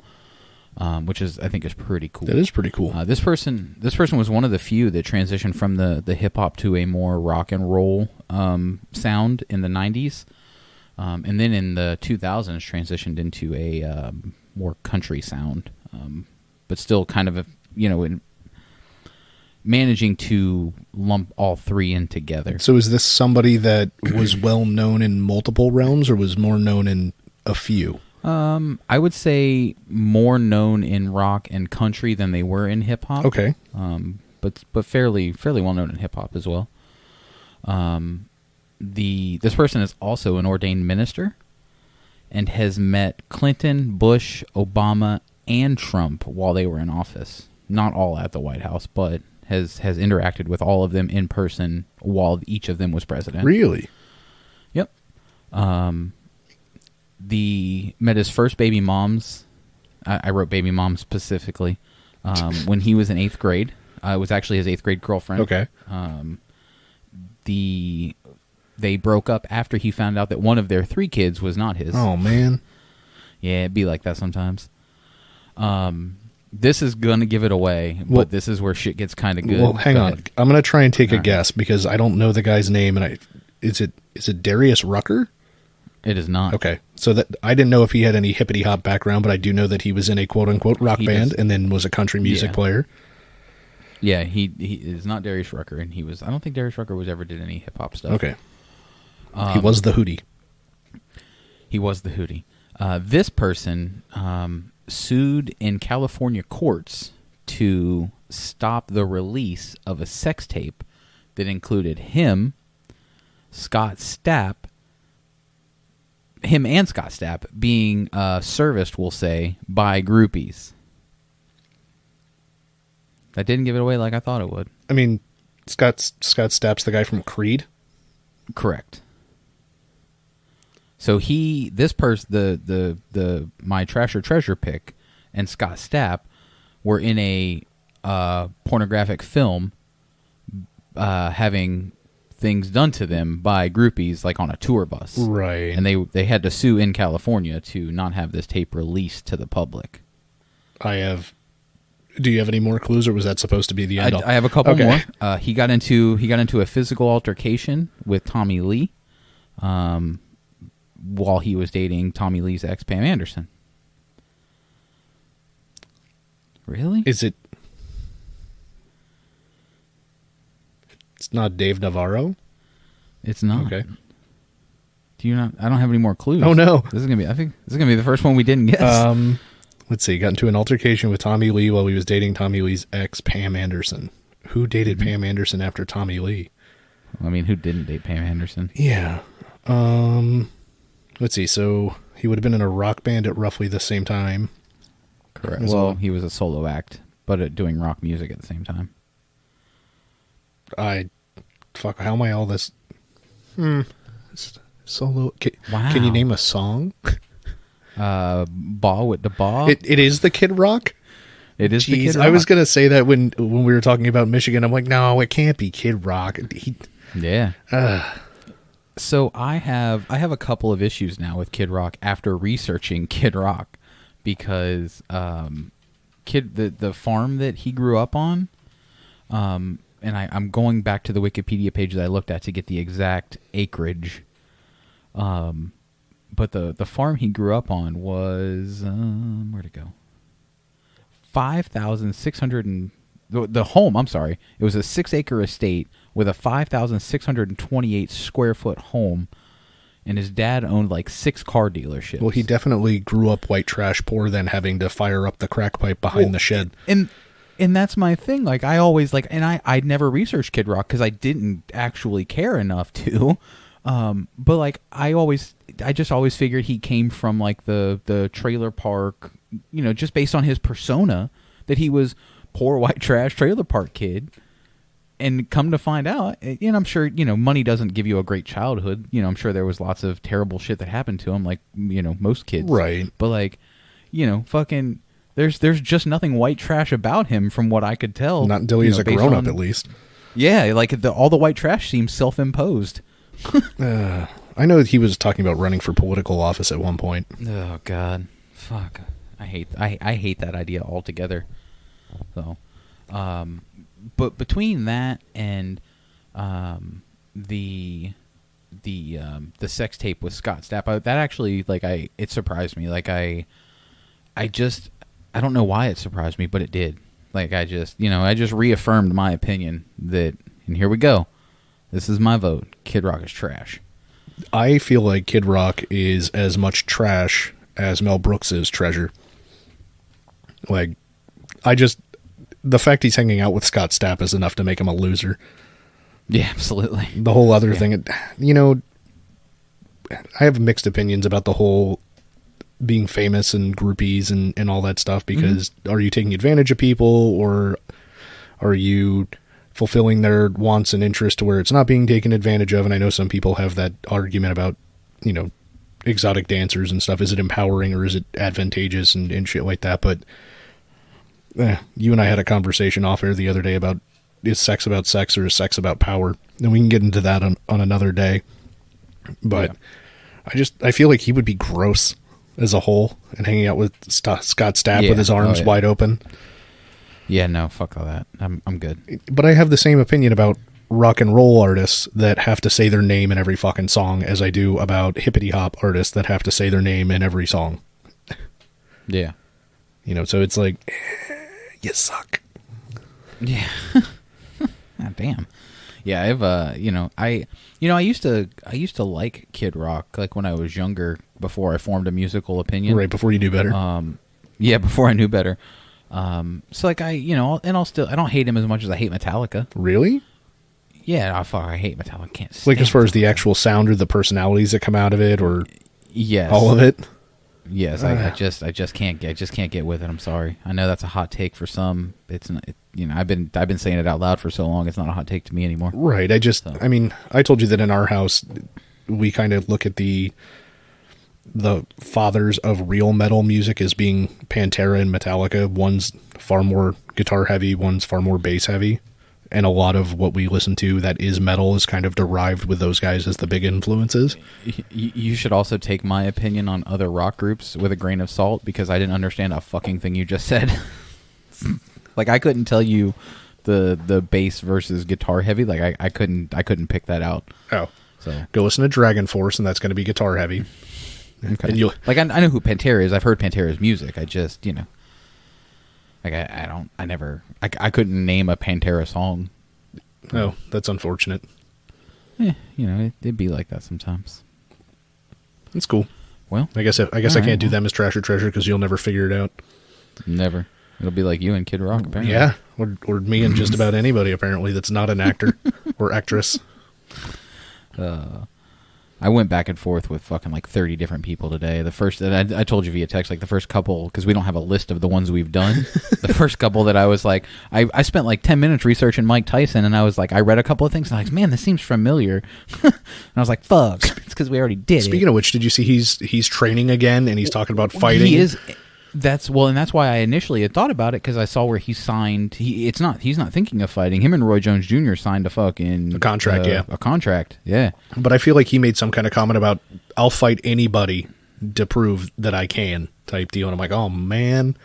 Which I think is pretty cool. That is pretty cool. This person was one of the few that transitioned from the hip hop to a more rock and roll sound in the 90s, and then in the 2000s transitioned into a more country sound, but still kind of managing to lump all three in together. So is this somebody that was well known in multiple realms, or was more known in a few? I would say more known in rock and country than they were in hip hop. Okay. But fairly well known in hip hop as well. This person is also an ordained minister and has met Clinton, Bush, Obama, and Trump while they were in office. Not all at the White House, but has interacted with all of them in person while each of them was president. Really? Yep. Met his first baby moms. I wrote baby mom specifically. When he was in 8th grade. It was actually his 8th grade girlfriend. Okay. They broke up after he found out that one of their 3 kids was not his. Oh, man. Yeah, it'd be like that sometimes. This is going to give it away, but this is where shit gets kind of good. Well, hang on. I'm going to try and take a guess because I don't know the guy's name. And is it Darius Rucker? It is not. Okay. So that I didn't know if he had any hippity hop background, but I do know that he was in a quote unquote rock band and then was a country music player. Yeah, he is not Darius Rucker, and I don't think Darius Rucker ever did any hip hop stuff. Okay. He was the Hootie. He was the Hootie. This person sued in California courts to stop the release of a sex tape that included him and Scott Stapp being serviced, we'll say, by groupies. That didn't give it away like I thought it would. I mean, Scott Stapp's the guy from Creed? Correct. So the My Trash or Treasure pick and Scott Stapp were in a pornographic film having things done to them by groupies, like on a tour bus. Right. And they had to sue in California to not have this tape released to the public. Do you have any more clues, or was that supposed to be the end all? I have a couple more. He got into a physical altercation with Tommy Lee while he was dating Tommy Lee's ex, Pam Anderson. Really? It's not Dave Navarro? It's not. Okay. Do you not? I don't have any more clues. Oh, no. I think this is gonna be the first one we didn't guess. Let's see. Got into an altercation with Tommy Lee while he was dating Tommy Lee's ex, Pam Anderson. Who dated Pam Anderson after Tommy Lee? I mean, who didn't date Pam Anderson? Yeah. Let's see. So he would have been in a rock band at roughly the same time. Correct. Well, he was a solo act, but doing rock music at the same time. How am I all this? Solo. Wow. Can you name a song? Ball with the Ball. It is the Kid Rock. It is the Kid Rock. I was gonna say that when we were talking about Michigan. I'm like, no, it can't be Kid Rock. Yeah. So I have a couple of issues now with Kid Rock after researching Kid Rock, because the farm that he grew up on, and I'm going back to the Wikipedia page that I looked at to get the exact acreage. But the farm he grew up on was where'd it go? 5,600 the home. I'm sorry, it was a 6-acre estate with a 5,628 square foot home, and his dad owned like 6 car dealerships. Well, he definitely grew up white trash poor than having to fire up the crack pipe behind the shed. And And that's my thing. Like, I always like, and I'd never researched Kid Rock because I didn't actually care enough to. But like, I just always figured he came from like the trailer park, you know, just based on his persona, that he was poor white trash trailer park kid. And come to find out, and I'm sure, you know, money doesn't give you a great childhood. You know, I'm sure there was lots of terrible shit that happened to him, like, you know, most kids. Right. But like, you know, fucking, there's just nothing white trash about him from what I could tell. Not until he's a grown up, at least. Yeah, like all the white trash seems self-imposed. I know that he was talking about running for political office at one point. Oh God, fuck! I hate that idea altogether. So, but between that and the sex tape with Scott Stapp, that actually, like, it surprised me. Like, I don't know why it surprised me, but it did. Like, I just reaffirmed my opinion that, and here we go. This is my vote. Kid Rock is trash. I feel like Kid Rock is as much trash as Mel Brooks is treasure. Like, the fact he's hanging out with Scott Stapp is enough to make him a loser. Yeah, absolutely. The whole other thing, you know, I have mixed opinions about the whole being famous and groupies and all that stuff, because are you taking advantage of people, or are you fulfilling their wants and interests to where it's not being taken advantage of? And I know some people have that argument about, you know, exotic dancers and stuff. Is it empowering or is it advantageous and shit like that? But you and I had a conversation off air the other day about, is sex about sex or is sex about power? And we can get into that on another day. But yeah. I feel like he would be gross as a whole, and hanging out with Scott Stapp with his arms wide open. Yeah, no, fuck all that. I'm good. But I have the same opinion about rock and roll artists that have to say their name in every fucking song as I do about hippity hop artists that have to say their name in every song. Yeah. You know, so it's like, you suck. Yeah. God damn. Yeah, I've I used to like Kid Rock, like when I was younger, before I formed a musical opinion. Right, before you knew better. Yeah, before I knew better. So like I don't hate him as much as I hate Metallica. Really? Yeah, I hate Metallica. Can't stand like as far as the actual sound or the personalities that come out of it, or yes, all of it. Yes, I just can't get with it. I'm sorry. I know that's a hot take for some. It's not, I've been saying it out loud for so long. It's not a hot take to me anymore. Right. I mean, I told you that in our house, we kind of look at the fathers of real metal music as being Pantera and Metallica. One's far more guitar heavy, one's far more bass heavy. And a lot of what we listen to that is metal is kind of derived with those guys as the big influences. You should also take my opinion on other rock groups with a grain of salt, because I didn't understand a fucking thing you just said. Like, I couldn't tell you the bass versus guitar heavy. Like, I couldn't pick that out. Oh. So go listen to Dragon Force, and that's going to be guitar heavy. Okay. And like, I know who Pantera is. I've heard Pantera's music. I just, like, I couldn't name a Pantera song. Oh, that's unfortunate. Yeah, it'd be like that sometimes. It's cool. Well, I guess I can't do them as trash or treasure, because you'll never figure it out. Never. It'll be like you and Kid Rock, apparently. Yeah, or me and just about anybody, apparently, that's not an actor or actress. I went back and forth with fucking like 30 different people today. The first, and I told you via text, like the first couple, because we don't have a list of the ones we've done. The first couple that I was like, I spent like 10 minutes researching Mike Tyson, and I was like, I read a couple of things, and I was like, man, this seems familiar. And I was like, fuck, it's because we already did Speaking of which, did you see he's training again, and he's talking about fighting? He is. And that's why I initially had thought about it, because I saw where he signed. He's not thinking of fighting. Him and Roy Jones Jr. signed a contract. A contract. Yeah. But I feel like he made some kind of comment about, I'll fight anybody to prove that I can, type deal. And I'm like, oh man.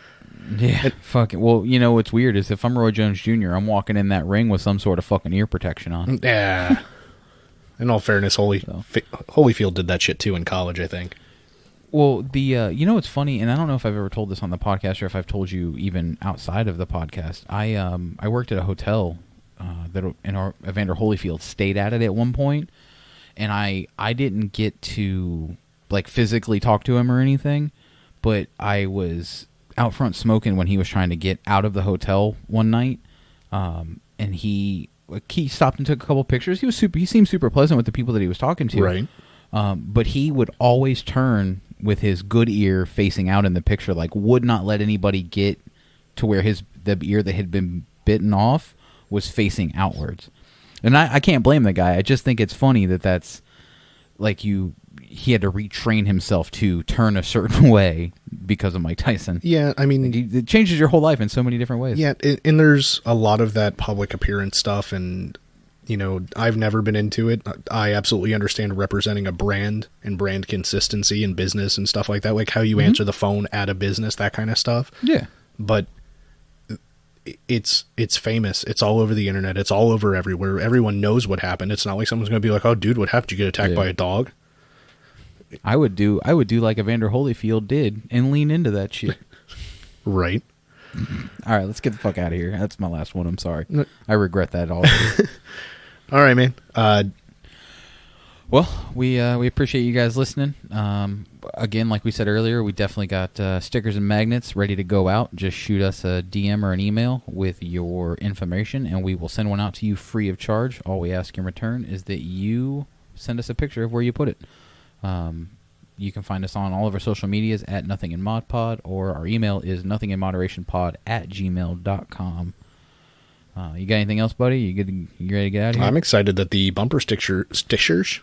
Yeah. Fucking. Well, what's weird is if I'm Roy Jones Jr., I'm walking in that ring with some sort of fucking ear protection on. Yeah. In all fairness, Holyfield did that shit too in college, I think. Well, it's funny, and I don't know if I've ever told this on the podcast or if I've told you even outside of the podcast. I worked at a hotel that Evander Holyfield stayed at it at one point, and I didn't get to like physically talk to him or anything, but I was out front smoking when he was trying to get out of the hotel one night, and he stopped and took a couple pictures. He seemed super pleasant with the people that he was talking to, right? But he would always turn with his good ear facing out in the picture, like would not let anybody get to where the ear that had been bitten off was facing outwards. And I can't blame the guy. I just think it's funny that's like he had to retrain himself to turn a certain way because of Mike Tyson. Yeah, I mean, it changes your whole life in so many different ways. Yeah, and there's a lot of that public appearance stuff, and I've never been into it. I absolutely understand representing a brand and brand consistency in business and stuff like that, like how you answer the phone at a business, that kind of stuff. Yeah, but it's famous. It's all over the internet. It's all over everywhere. Everyone knows what happened. It's not like someone's going to be like, "Oh, dude, what happened? Did you get attacked by a dog?" I would do like Evander Holyfield did and lean into that shit. Right. All right, let's get the fuck out of here. That's my last one. I'm sorry. I regret that already. All right, man. Well, we appreciate you guys listening. Again, like we said earlier, we definitely got stickers and magnets ready to go out. Just shoot us a DM or an email with your information, and we will send one out to you free of charge. All we ask in return is that you send us a picture of where you put it. You can find us on all of our social medias at nothinginmodpod, or our email is nothinginmoderationpod@gmail.com. You got anything else, buddy? You ready to get out of here? I'm excited that the bumper stickers.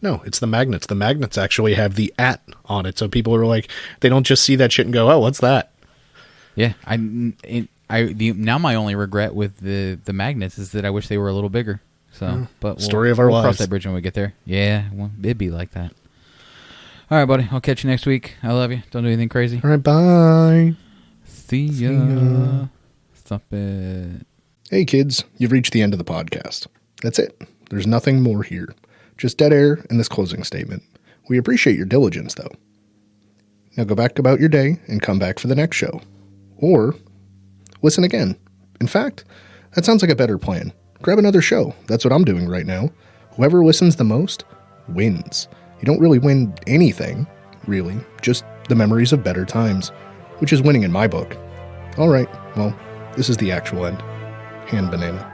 No, it's the magnets. The magnets actually have the @ on it, so people are like, they don't just see that shit and go, "Oh, what's that?" Yeah, now my only regret with the magnets is that I wish they were a little bigger. So, but story of our lives. Cross that bridge when we get there. Yeah, well, it'd be like that. All right, buddy. I'll catch you next week. I love you. Don't do anything crazy. All right, bye. See ya. Stop it. Hey, kids. You've reached the end of the podcast. That's it. There's nothing more here. Just dead air and this closing statement. We appreciate your diligence, though. Now go back about your day and come back for the next show. Or listen again. In fact, that sounds like a better plan. Grab another show. That's what I'm doing right now. Whoever listens the most wins. You don't really win anything, really. Just the memories of better times, which is winning in my book. All right, well, this is the actual end. Hand banana.